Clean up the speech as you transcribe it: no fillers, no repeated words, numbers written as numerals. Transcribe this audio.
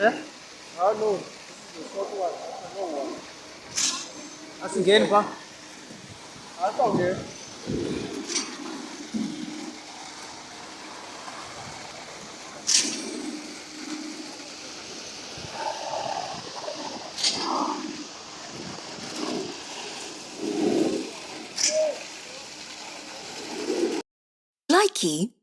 Eh? Ah, no. This is the short one. That's a long one. Asingeni pa. That's okay. Likey